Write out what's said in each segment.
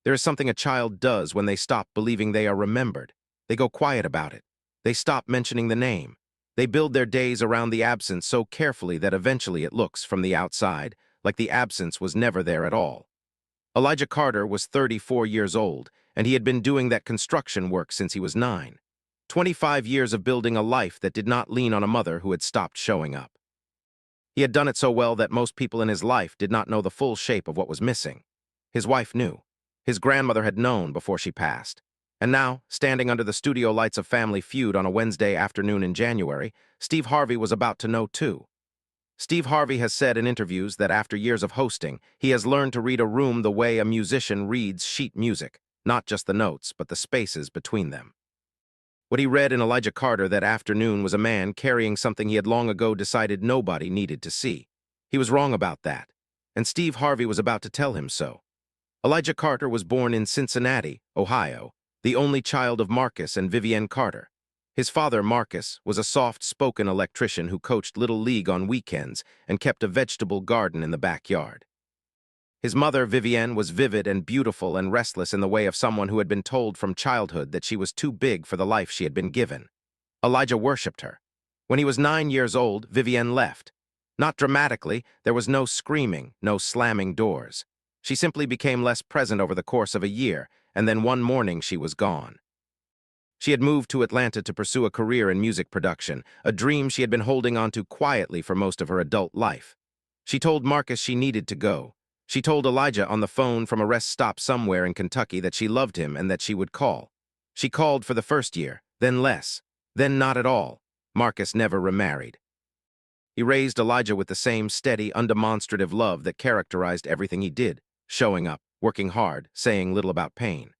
There is something a child does when they stop believing they are remembered. They go quiet about it. They stop mentioning the name. They build their days around the absence so carefully that eventually it looks, from the outside, like the absence was never there at all. Elijah Carter was 34 years old, and he had been doing that construction work since he was 9. 25 years of building a life that did not lean on a mother who had stopped showing up. He had done it so well that most people in his life did not know the full shape of what was missing. His wife knew. His grandmother had known before she passed. And now, standing under the studio lights of Family Feud on a Wednesday afternoon in January, Steve Harvey was about to know too. Steve Harvey has said in interviews that after years of hosting, he has learned to read a room the way a musician reads sheet music, not just the notes, but the spaces between them. What he read in Elijah Carter that afternoon was a man carrying something he had long ago decided nobody needed to see. He was wrong about that, and Steve Harvey was about to tell him so. Elijah Carter was born in Cincinnati, Ohio, the only child of Marcus and Vivienne Carter. His father, Marcus, was a soft-spoken electrician who coached Little League on weekends and kept a vegetable garden in the backyard. His mother, Vivienne, was vivid and beautiful and restless in the way of someone who had been told from childhood that she was too big for the life she had been given. Elijah worshipped her. When he was 9 years old, Vivienne left. Not dramatically, there was no screaming, no slamming doors. She simply became less present over the course of a year, and then one morning she was gone. She had moved to Atlanta to pursue a career in music production, a dream she had been holding on to quietly for most of her adult life. She told Marcus she needed to go. She told Elijah on the phone from a rest stop somewhere in Kentucky that she loved him and that she would call. She called for the first year, then less, then not at all. Marcus never remarried. He raised Elijah with the same steady, undemonstrative love that characterized everything he did, showing up, working hard, saying little about pain.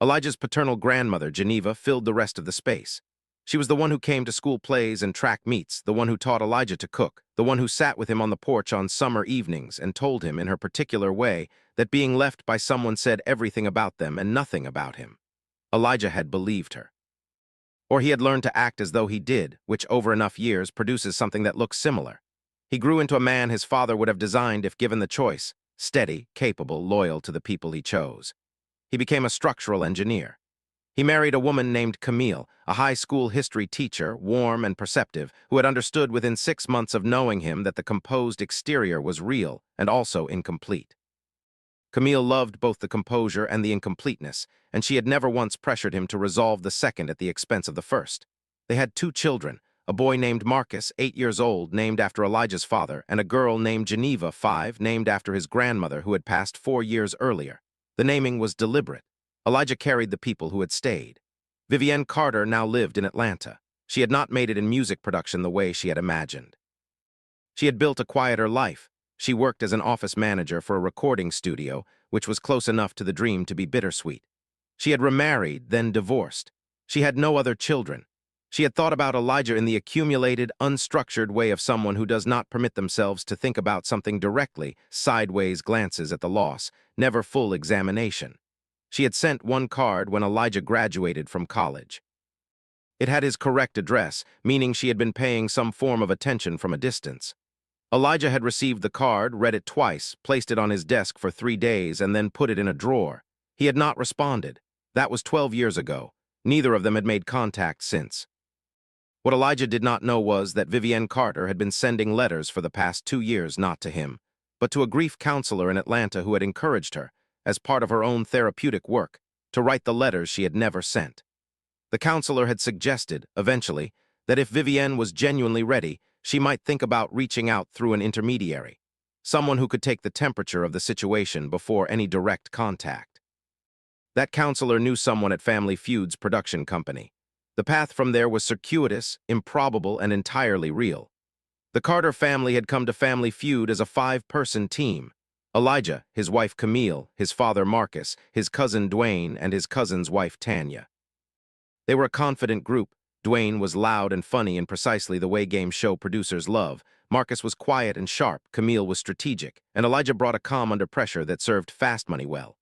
Elijah's paternal grandmother, Geneva, filled the rest of the space. She was the one who came to school plays and track meets, the one who taught Elijah to cook, the one who sat with him on the porch on summer evenings and told him, in her particular way, that being left by someone said everything about them and nothing about him. Elijah had believed her. Or he had learned to act as though he did, which over enough years produces something that looks similar. He grew into a man his father would have designed if given the choice, steady, capable, loyal to the people he chose. He became a structural engineer. He married a woman named Camille, a high school history teacher, warm and perceptive, who had understood within 6 months of knowing him that the composed exterior was real and also incomplete. Camille loved both the composure and the incompleteness, and she had never once pressured him to resolve the second at the expense of the first. They had 2 children, a boy named Marcus, 8 years old, named after Elijah's father, and a girl named Geneva, 5, named after his grandmother who had passed 4 years earlier. The naming was deliberate. Elijah carried the people who had stayed. Vivienne Carter now lived in Atlanta. She had not made it in music production the way she had imagined. She had built a quieter life. She worked as an office manager for a recording studio, which was close enough to the dream to be bittersweet. She had remarried, then divorced. She had no other children. She had thought about Elijah in the accumulated, unstructured way of someone who does not permit themselves to think about something directly, sideways glances at the loss, never full examination. She had sent 1 card when Elijah graduated from college. It had his correct address, meaning she had been paying some form of attention from a distance. Elijah had received the card, read it twice, placed it on his desk for 3 days, and then put it in a drawer. He had not responded. That was 12 years ago. Neither of them had made contact since. What Elijah did not know was that Vivienne Carter had been sending letters for the past 2 years not to him, but to a grief counselor in Atlanta who had encouraged her, as part of her own therapeutic work, to write the letters she had never sent. The counselor had suggested, eventually, that if Vivienne was genuinely ready, she might think about reaching out through an intermediary, someone who could take the temperature of the situation before any direct contact. That counselor knew someone at Family Feud's production company. The path from there was circuitous, improbable, and entirely real. The Carter family had come to Family Feud as a 5-person team. Elijah, his wife Camille, his father Marcus, his cousin Dwayne, and his cousin's wife Tanya. They were a confident group. Dwayne was loud and funny in precisely the way game show producers love. Marcus was quiet and sharp, Camille was strategic, and Elijah brought a calm under pressure that served fast money well.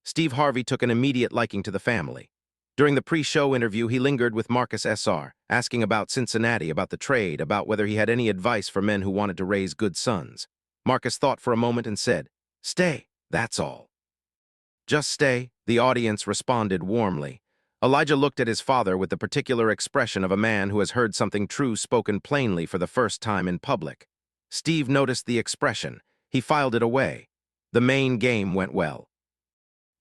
Steve Harvey took an immediate liking to the family. During the pre-show interview, he lingered with Marcus Sr., asking about Cincinnati, about the trade, about whether he had any advice for men who wanted to raise good sons. Marcus thought for a moment and said, "Stay, that's all." Just stay, the audience responded warmly. Elijah looked at his father with the particular expression of a man who has heard something true spoken plainly for the first time in public. Steve noticed the expression. He filed it away. The main game went well.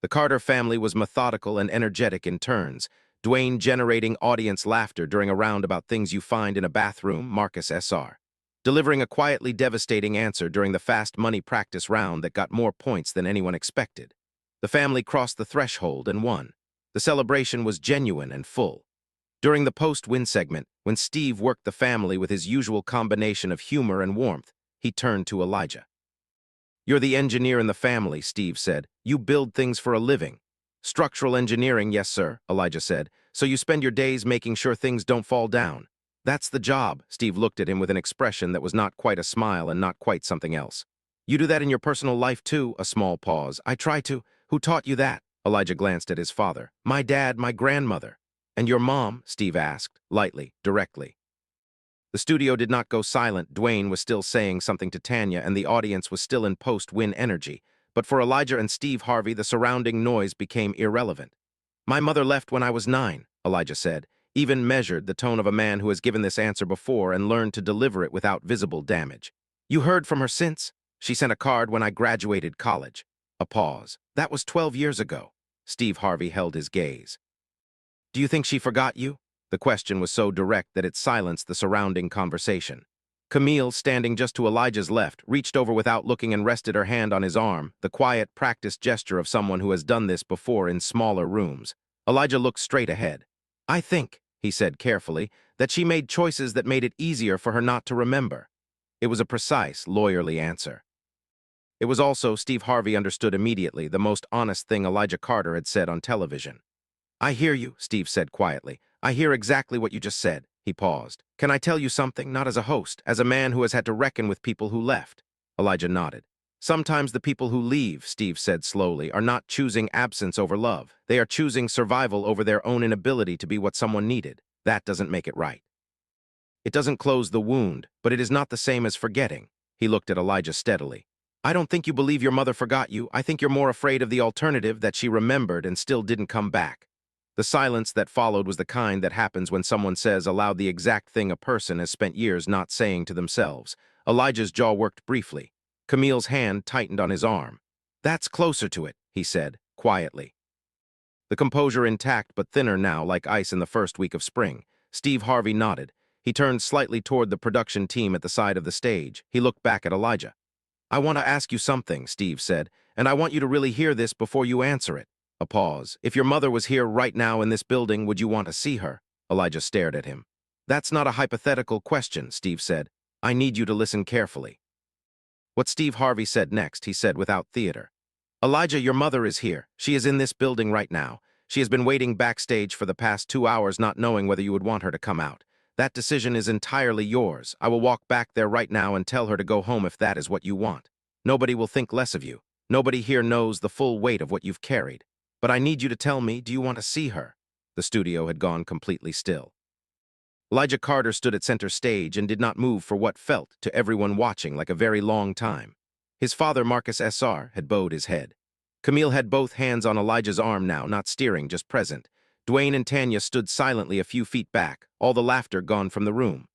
The Carter family was methodical and energetic in turns, Dwayne generating audience laughter during a round about things you find in a bathroom, Marcus SR. Delivering a quietly devastating answer during the fast money practice round that got more points than anyone expected. The family crossed the threshold and won. The celebration was genuine and full. During the post-win segment, when Steve worked the family with his usual combination of humor and warmth, he turned to Elijah. "You're the engineer in the family," Steve said. "You build things for a living." "Structural engineering, yes, sir," Elijah said. "So you spend your days making sure things don't fall down." "That's the job." Steve looked at him with an expression that was not quite a smile and not quite something else. "You do that in your personal life, too?" A small pause. "I try to." "Who taught you that?" Elijah glanced at his father. "My dad, my grandmother." "And your mom?" Steve asked, lightly, directly. The studio did not go silent. Dwayne was still saying something to Tanya, and the audience was still in post-win energy. But for Elijah and Steve Harvey, the surrounding noise became irrelevant. "My mother left when I was 9, Elijah said, even measured the tone of a man who has given this answer before and learned to deliver it without visible damage. "You heard from her since? She sent a card when I graduated college." A pause. "That was 12 years ago." Steve Harvey held his gaze. "Do you think she forgot you?" The question was so direct that it silenced the surrounding conversation. Camille, standing just to Elijah's left, reached over without looking and rested her hand on his arm, the quiet, practiced gesture of someone who has done this before in smaller rooms. Elijah looked straight ahead. "I think," he said carefully, "that she made choices that made it easier for her not to remember." It was a precise, lawyerly answer. It was also, Steve Harvey understood immediately, the most honest thing Elijah Carter had said on television. "I hear you," Steve said quietly. "I hear exactly what you just said." He paused. "Can I tell you something, not as a host, as a man who has had to reckon with people who left?" Elijah nodded. "Sometimes the people who leave," Steve said slowly, "are not choosing absence over love. They are choosing survival over their own inability to be what someone needed. That doesn't make it right. It doesn't close the wound, but it is not the same as forgetting." He looked at Elijah steadily. "I don't think you believe your mother forgot you. I think you're more afraid of the alternative, that she remembered and still didn't come back." The silence that followed was the kind that happens when someone says aloud the exact thing a person has spent years not saying to themselves. Elijah's jaw worked briefly. Camille's hand tightened on his arm. "That's closer to it," he said, quietly. The composure intact but thinner now, like ice in the first week of spring. Steve Harvey nodded. He turned slightly toward the production team at the side of the stage. He looked back at Elijah. "I want to ask you something," Steve said, "and I want you to really hear this before you answer it." A pause. "If your mother was here right now in this building, would you want to see her?" Elijah stared at him. "That's not a hypothetical question," Steve said. "I need you to listen carefully." What Steve Harvey said next, he said without theater. "Elijah, your mother is here. She is in this building right now. She has been waiting backstage for the past 2 hours, not knowing whether you would want her to come out. That decision is entirely yours. I will walk back there right now and tell her to go home if that is what you want. Nobody will think less of you. Nobody here knows the full weight of what you've carried. But I need you to tell me, do you want to see her?" The studio had gone completely still. Elijah Carter stood at center stage and did not move for what felt, to everyone watching, like a very long time. His father, Marcus SR, had bowed his head. Camille had both hands on Elijah's arm now, not steering, just present. Dwayne and Tanya stood silently a few feet back, all the laughter gone from the room.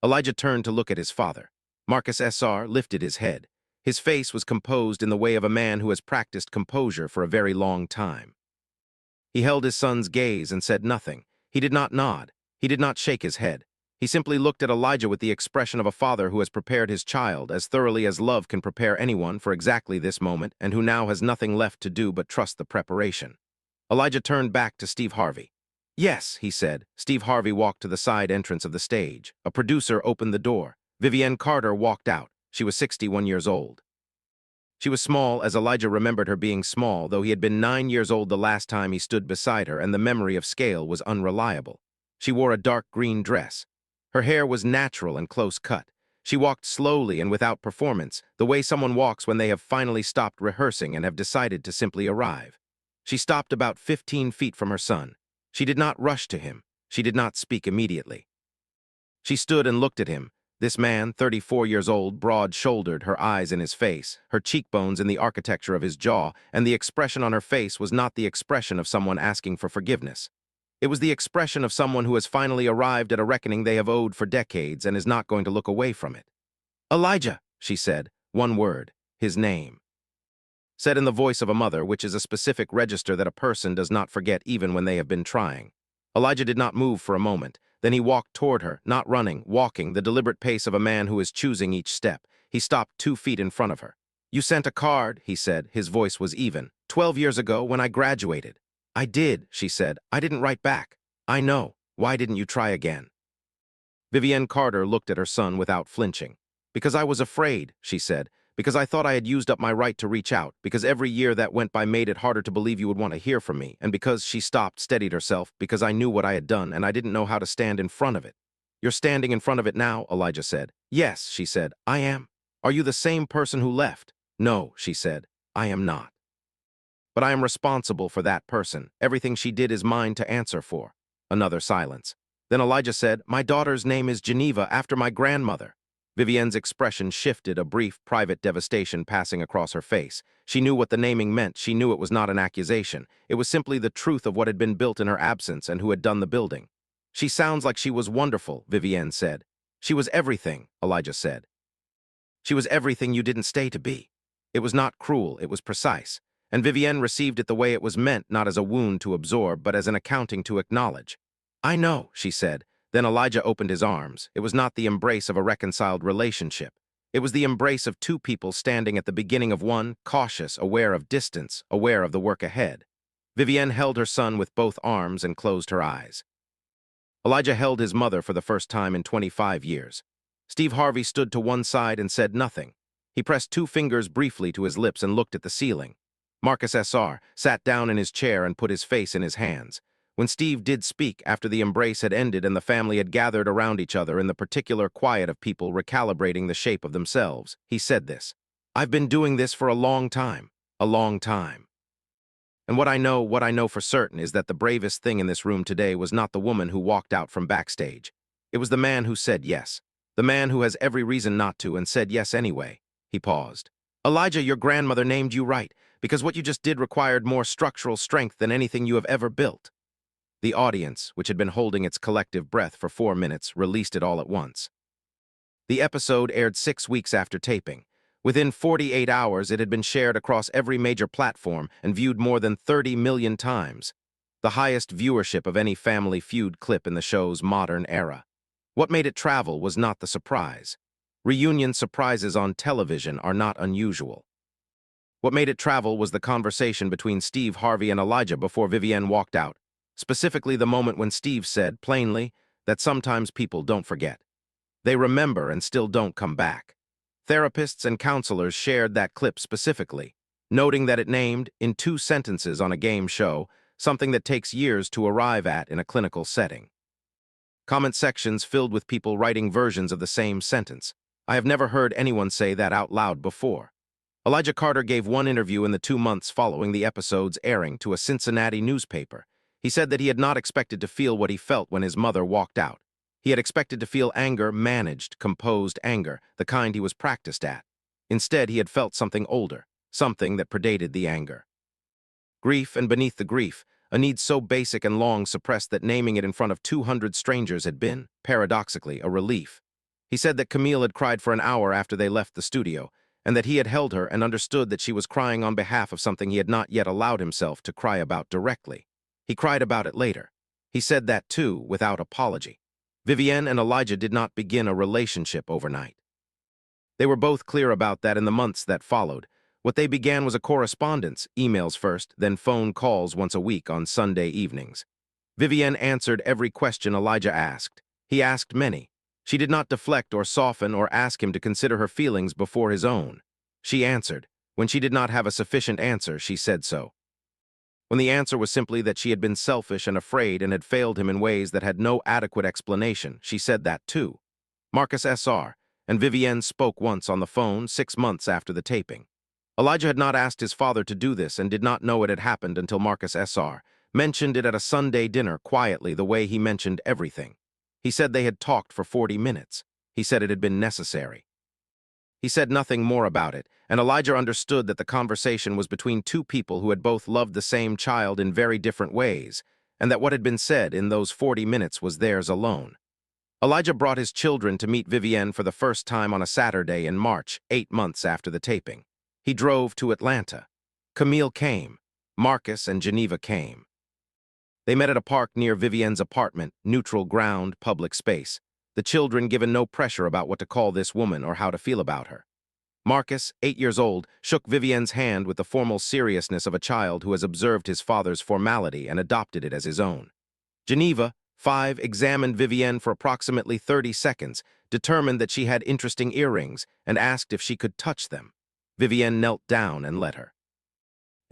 Elijah turned to look at his father. Marcus SR lifted his head. His face was composed in the way of a man who has practiced composure for a very long time. He held his son's gaze and said nothing. He did not nod. He did not shake his head. He simply looked at Elijah with the expression of a father who has prepared his child as thoroughly as love can prepare anyone for exactly this moment, and who now has nothing left to do but trust the preparation. Elijah turned back to Steve Harvey. "Yes," he said. Steve Harvey walked to the side entrance of the stage. A producer opened the door. Vivienne Carter walked out. She was 61 years old. She was small, as Elijah remembered her being small, though he had been 9 years old the last time he stood beside her, and the memory of scale was unreliable. She wore a dark green dress. Her hair was natural and close cut. She walked slowly and without performance, the way someone walks when they have finally stopped rehearsing and have decided to simply arrive. She stopped about 15 feet from her son. She did not rush to him. She did not speak immediately. She stood and looked at him. This man, 34 years old, broad-shouldered, her eyes in his face, her cheekbones in the architecture of his jaw, and the expression on her face was not the expression of someone asking for forgiveness. It was the expression of someone who has finally arrived at a reckoning they have owed for decades and is not going to look away from it. "Elijah," she said, one word, his name. Said in the voice of a mother, which is a specific register that a person does not forget even when they have been trying. Elijah did not move for a moment. Then he walked toward her, not running, walking, the deliberate pace of a man who is choosing each step. He stopped 2 feet in front of her. "You sent a card," he said. His voice was even. "12 years ago when I graduated." "I did," she said. "I didn't write back." "I know. Why didn't you try again?" Vivienne Carter looked at her son without flinching. "Because I was afraid," she said. "Because I thought I had used up my right to reach out, because every year that went by made it harder to believe you would want to hear from me, and because," she stopped, steadied herself, "because I knew what I had done, and I didn't know how to stand in front of it." "You're standing in front of it now," Elijah said. "Yes," she said, "I am." "Are you the same person who left?" "No," she said, "I am not. But I am responsible for that person. Everything she did is mine to answer for." Another silence. Then Elijah said, "My daughter's name is Geneva, after my grandmother." Vivienne's expression shifted, a brief, private devastation passing across her face. She knew what the naming meant. She knew it was not an accusation. It was simply the truth of what had been built in her absence and who had done the building. "She sounds like she was wonderful," Vivienne said. "She was everything," Elijah said. "She was everything you didn't stay to be." It was not cruel, it was precise. And Vivienne received it the way it was meant, not as a wound to absorb, but as an accounting to acknowledge. "I know," she said. Then Elijah opened his arms. It was not the embrace of a reconciled relationship. It was the embrace of two people standing at the beginning of one, cautious, aware of distance, aware of the work ahead. Vivienne held her son with both arms and closed her eyes. Elijah held his mother for the first time in 25 years. Steve Harvey stood to one side and said nothing. He pressed 2 fingers briefly to his lips and looked at the ceiling. Marcus S.R. sat down in his chair and put his face in his hands. When Steve did speak, after the embrace had ended and the family had gathered around each other in the particular quiet of people recalibrating the shape of themselves, he said this: "I've been doing this for a long time. A long time. And what I know for certain is that the bravest thing in this room today was not the woman who walked out from backstage. It was the man who said yes. The man who has every reason not to and said yes anyway." He paused. "Elijah, your grandmother named you right, because what you just did required more structural strength than anything you have ever built." The audience, which had been holding its collective breath for 4 minutes, released it all at once. The episode aired 6 weeks after taping. Within 48 hours, it had been shared across every major platform and viewed more than 30 million times, the highest viewership of any Family Feud clip in the show's modern era. What made it travel was not the surprise. Reunion surprises on television are not unusual. What made it travel was the conversation between Steve Harvey and Elijah before Vivienne walked out, specifically the moment when Steve said, plainly, that sometimes people don't forget. They remember and still don't come back. Therapists and counselors shared that clip specifically, noting that it named, in 2 sentences on a game show, something that takes years to arrive at in a clinical setting. Comment sections filled with people writing versions of the same sentence. I have never heard anyone say that out loud before. Elijah Carter gave one interview in the 2 months following the episode's airing to a Cincinnati newspaper. He said that he had not expected to feel what he felt when his mother walked out. He had expected to feel anger, managed, composed anger, the kind he was practiced at. Instead, he had felt something older, something that predated the anger. Grief, and beneath the grief, a need so basic and long suppressed that naming it in front of 200 strangers had been, paradoxically, a relief. He said that Camille had cried for an hour after they left the studio, and that he had held her and understood that she was crying on behalf of something he had not yet allowed himself to cry about directly. He cried about it later. He said that, too, without apology. Vivienne and Elijah did not begin a relationship overnight. They were both clear about that in the months that followed. What they began was a correspondence, emails first, then phone calls once a week on Sunday evenings. Vivienne answered every question Elijah asked. He asked many. She did not deflect or soften or ask him to consider her feelings before his own. She answered. When she did not have a sufficient answer, she said so. When the answer was simply that she had been selfish and afraid and had failed him in ways that had no adequate explanation, she said that too. Marcus S.R. and Vivienne spoke once on the phone 6 months after the taping. Elijah had not asked his father to do this and did not know it had happened until Marcus S.R. mentioned it at a Sunday dinner quietly the way he mentioned everything. He said they had talked for 40 minutes. He said it had been necessary. He said nothing more about it, and Elijah understood that the conversation was between two people who had both loved the same child in very different ways, and that what had been said in those 40 minutes was theirs alone. Elijah brought his children to meet Vivienne for the first time on a Saturday in March, 8 months after the taping. He drove to Atlanta. Camille came. Marcus and Geneva came. They met at a park near Vivienne's apartment, neutral ground, public space. The children given no pressure about what to call this woman or how to feel about her. Marcus, 8 years old, shook Vivienne's hand with the formal seriousness of a child who has observed his father's formality and adopted it as his own. Geneva, 5, examined Vivienne for approximately 30 seconds, determined that she had interesting earrings, and asked if she could touch them. Vivienne knelt down and let her.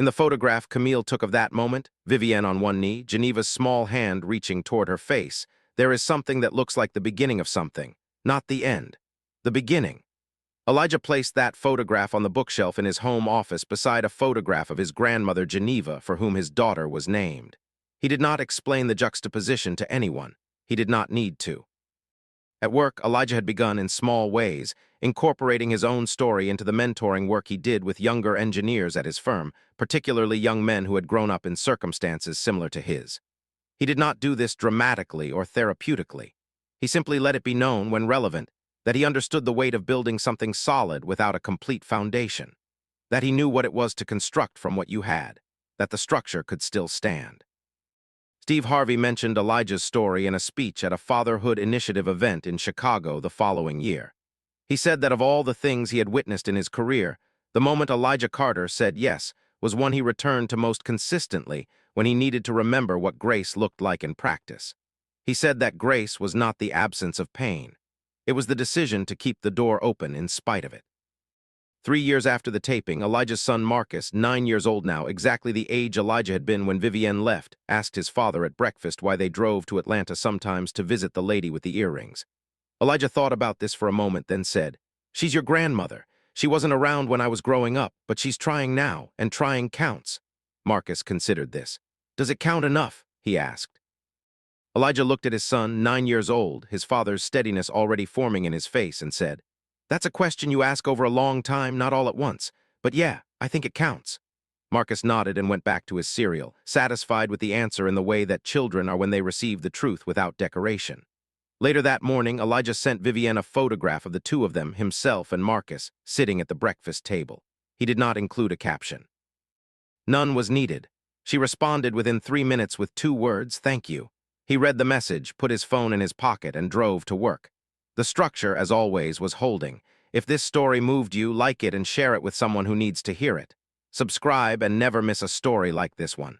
In the photograph Camille took of that moment, Vivienne on one knee, Geneva's small hand reaching toward her face, there is something that looks like the beginning of something, not the end. The beginning. Elijah placed that photograph on the bookshelf in his home office beside a photograph of his grandmother Geneva, for whom his daughter was named. He did not explain the juxtaposition to anyone. He did not need to. At work, Elijah had begun in small ways, incorporating his own story into the mentoring work he did with younger engineers at his firm, particularly young men who had grown up in circumstances similar to his. He did not do this dramatically or therapeutically. He simply let it be known, when relevant, that he understood the weight of building something solid without a complete foundation, that he knew what it was to construct from what you had, that the structure could still stand. Steve Harvey mentioned Elijah's story in a speech at a Fatherhood Initiative event in Chicago the following year. He said that of all the things he had witnessed in his career, the moment Elijah Carter said yes was one he returned to most consistently when he needed to remember what grace looked like in practice. He said that grace was not the absence of pain. It was the decision to keep the door open in spite of it. 3 years after the taping, Elijah's son Marcus, 9 years old now, exactly the age Elijah had been when Vivienne left, asked his father at breakfast why they drove to Atlanta sometimes to visit the lady with the earrings. Elijah thought about this for a moment, then said, "She's your grandmother. She wasn't around when I was growing up, but she's trying now, and trying counts." Marcus considered this. "Does it count enough?" he asked. Elijah looked at his son, 9 years old, his father's steadiness already forming in his face, and said, "That's a question you ask over a long time, not all at once. But yeah, I think it counts." Marcus nodded and went back to his cereal, satisfied with the answer in the way that children are when they receive the truth without decoration. Later that morning, Elijah sent Vivienne a photograph of the two of them, himself and Marcus, sitting at the breakfast table. He did not include a caption. None was needed. She responded within 3 minutes with 2 words, "Thank you." He read the message, put his phone in his pocket, and drove to work. The structure, as always, was holding. If this story moved you, like it and share it with someone who needs to hear it. Subscribe and never miss a story like this one.